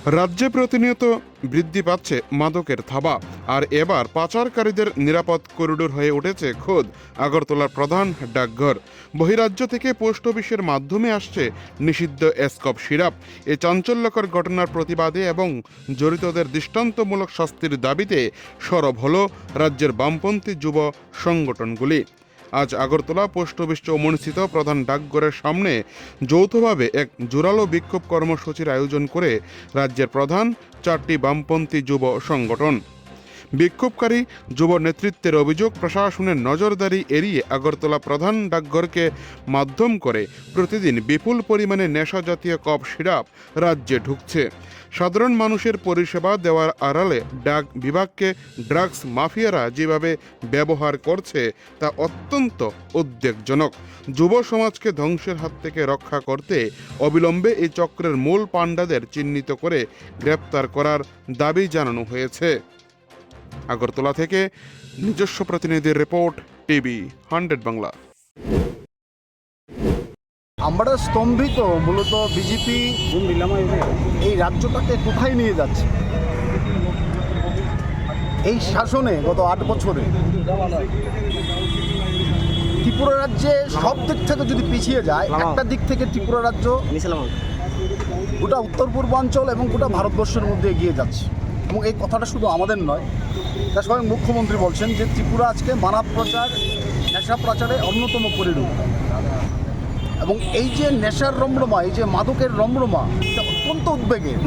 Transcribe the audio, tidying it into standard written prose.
রাজ্যে প্রতিনিয়ত বৃদ্ধি পাচ্ছে মাদকের থাবা, আর এবার পাচারকারীদের নিরাপদ করিডোর হয়ে উঠেছে খোদ আগরতলার প্রধান ডাকঘর। বহিরাজ্য থেকে পোস্ট অফিসের মাধ্যমে আসছে নিষিদ্ধ এসকপ সিরাপ। এ চাঞ্চল্যকর ঘটনার প্রতিবাদে এবং জড়িতদের দৃষ্টান্তমূলক শাস্তির দাবিতে সরব হল রাজ্যের বামপন্থী যুব সংগঠনগুলি। আজ আগরতলা পোস্ট অফিস চৌমুহনীস্থিত প্রধান ডাকঘরের সামনে যৌথভাবে এক জোরালো বিক্ষোভ কর্মসূচির আয়োজন করে রাজ্যের প্রধান 4টি বামপন্থী যুব সংগঠন। বিক্ষোভকারী যুব নেতৃত্বের অভিযোগ, প্রশাসনের নজরদারি এড়িয়ে আগরতলা প্রধান ডাকঘরকে মাধ্যম করে প্রতিদিন বিপুল পরিমাণে নেশা জাতীয় কফ সিরাপ রাজ্যে ঢুকছে। সাধারণ মানুষের পরিষেবা দেওয়ার আড়ালে ডাক বিভাগকে ড্রাগস মাফিয়ারা যেভাবে ব্যবহার করছে তা অত্যন্ত উদ্বেগজনক। যুব সমাজকে ধ্বংসের হাত থেকে রক্ষা করতে অবিলম্বে এই চক্রের মূল পাণ্ডাদের চিহ্নিত করে গ্রেপ্তার করার দাবি জানানো হয়েছে। আগরতলা থেকে নিজস্ব প্রতিনিধির রিপোর্ট, টিভি 100 বাংলা। আমরা স্তম্ভিত, মূলত বিজেপি এই রাজ্যটাকে কোথায় নিয়ে যাচ্ছে। এই শাসনে গত 8 বছরে ত্রিপুরা রাজ্যে সব দিক থেকে যদি পিছিয়ে যায়, একটা দিক থেকে ত্রিপুরা রাজ্য গোটা উত্তর পূর্বাঞ্চল এবং গোটা ভারতবর্ষের মধ্যে এগিয়ে যাচ্ছে। এবং এই কথাটা শুধু আমাদের নয়, তা স্বয়ং মুখ্যমন্ত্রী বলছেন যে ত্রিপুরা আজকে মানব প্রচার, নেশা প্রচারে অন্যতম করিডোর। এবং এই যে নেশার রমরমা, এই যে মাদকের রমরমা, এটা অত্যন্ত উদ্বেগের।